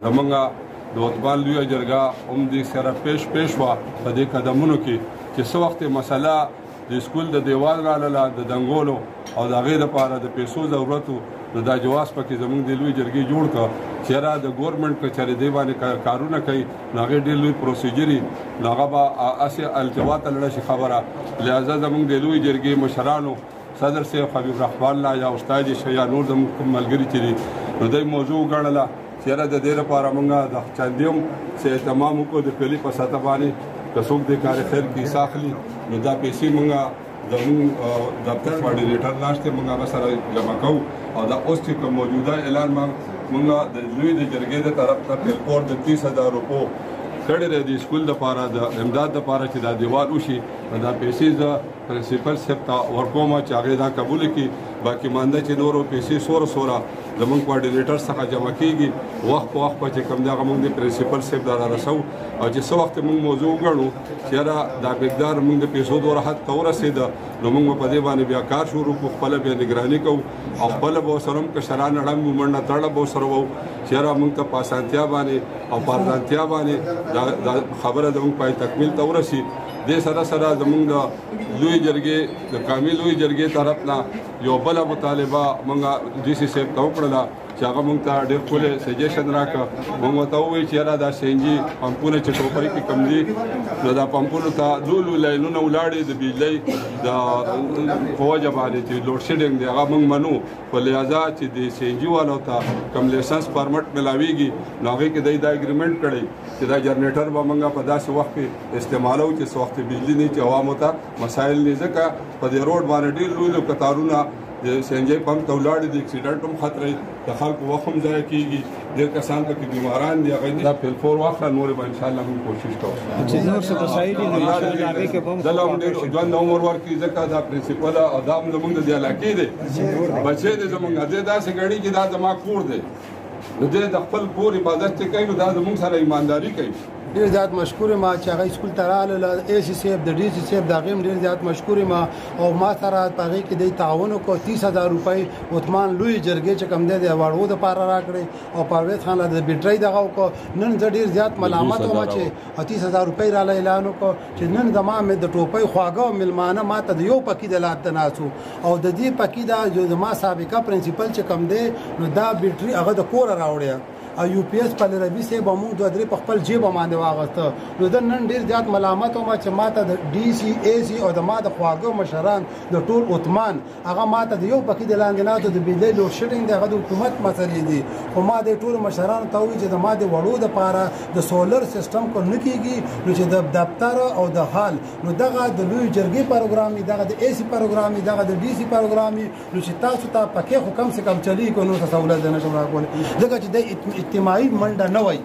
زمونږ د عثمان لویه جرګه هم دې سره پیش وه په دې قدمونو کې چې څه وخت مسله د سکول د دیوال رالاله د دنګولو او د هغې دپاره د پیسو ضرورت و نو دا جواز پکې زمونږ د لوی جرګې جوړ کړه چې یاره د ګورنمنټ که چېرې دې باندې کارونه کوي نو هغې ډېر لوی پروسیجر وي نو هغه به هسې التوا ته لړه شي خبره لهذا زمونږ د لوی جرګې مشرانو صدر صاحب حبیب رحمان لا یا استاد شه یا نور زموږ کوم ملګري چې دي نو دوی موضوع وګڼله چې یاره د دې لپاره موږ د چندې هم څه اهتمام وکړو د پهلي په سطح باندې که څوک د کار خیر کې حصه اخلي نو دا پیسې موږ زموږ دفتر کوارډینیټر ناشته موږ هغه سره جمع کوو او دا اوس چې کوم موجوده اعلان موږ د لوی د جرګې د طرف ته پیلپور د 30,000 روپو کړی دی د سکول دپاره د امداد دپاره چې دا دیوال وشي دا پیسې زه پرنسپل صاحب ته ورکوم چې هغې دا قبول کړي باقي مانده چې نورو پیسې سوره زموږ کوارډینیټر څخه جمع کېږي وخت په وخت به چې کوم دی هغه موږ د پرنسپل صاحب ته رارسو او چې څه وخت موږ موضوع وګڼو چې یاره دا مقدار موږ د پیسو دوره حد ته ورسېده نو موږ به په دې باندې بیا کار شروع کړو خپله بیا نګراني کوو او خپله به ورسره هم کشران ړنګ وو منډه تړه به ورسره وو چې یاره موږ ته په اسانتیا باندې او په ارزانتیا باندې دا خبره زموږ پای تکمیل ته ورسي دې سره زموږ د لوی جرګې د قومي لوی جرګې طرف نه یو بله مطالبه موږ ډي سي صاحب ته وکړله چې هغه موږ ته ډېر ښکلی سجیشن راکړه موږ ورته ووایو چې یاره دا سی این جي پمپونه چې ټوپۍ کې کم دي نو دا پمپونو ته لوی لاینونه ولاړې د بجلۍ د په وجه باندې چې لوډ شیډینګ دی هغه موږ منو په لحاظه چې د سی این جي والو ته کم لیسنس پرمټ ملاویږي نو هغې کې دوی دا اګریمنټ کړی چې دا جنریټر به موږ په داسې وخت کې استعمالو چې څه وخت بجلي نه چې عوامو ته مسایل نه ځکه په دې روډ باندې ډېر لوی قطارونه د سی این جي پمپ ته ولاړې د اکسیډنټ هم خطرې د خلکو وخت هم ضایع کېږي ډېر کسان پکې بیماران دي هغوی دا پیلفور واخله نورې به انشاءالله موږ کوشش کوو دله هم ډېر ژوند عمر ورکړي ځکه دا پرنسپل او دا هم زموږ د دې علاقې دی بچی دی زموږ دی داسې ګڼي چې دا زما کور دی نو دی د خپل کور حفاظت چې کوي نو دا زموږ سره ایمانداري کوي ډېر زیات مشکور ما چې هغه سکول ته راغله اے سی صاحب د ډي سي صاحب د هغې هم ډېر زیات مشکور ما او ما سره په هغې کې دی تعاون وکړو 30,000 روپۍ عثمان لوی جرګې چې کوم دی د واړو دپاره راکړې او پرویز خان له د بیټرۍ دغه وکړو نن زه ډېر زیات ملامت وم چې 30,000 روپۍ راله اعلان وکړو چې نن زما مې د ټوپۍ خواږه او میلمانه ما ته د یو پکي د لاد ناسو او د دې پکي دا جو زما سابقه پرنسپل چې کوم دی نو دا بیټرۍ هغه د کوره راوړی او یو پی ایس په ربي صاحب موږ دوه درې په خپل جیب باندې واغسته نو د نن ډیر زیات ملامت وم چې ماته د ډي سي اي سي او د ما د خواږه مشران د ټول عثمان هغه ماته د یو پکې د لاندناتو د بجلی لوډ شیډینګ دغه د حکومت مسلې دي خو ما د ټول مشرانو ته وویل چې د ما د وړو دپاره د سولر سیسټم کو نه کېږي نو چې د دفتر او د حال نو دغه د لوی جرګې پروګرام دغه د اي سي پروګرام دغه د ډي سي پروګرام نو چې تاسو ته پکې خو کم سے کم چلی کو نو سہولت نه شم راکول ځکه چې د اجتماعي منډه نه وای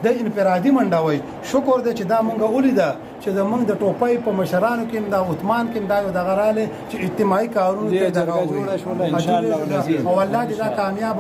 د انفرادي منډه وای شکر دې چې دا مونږ ولیده چې د مونږ د ټوپۍ په مشرانو کې دا عثمان کې دا یو دغه راله چې اجتماعي کارونه ته دغه جوړه شول ان شاء الله او الله دې دا کامیاب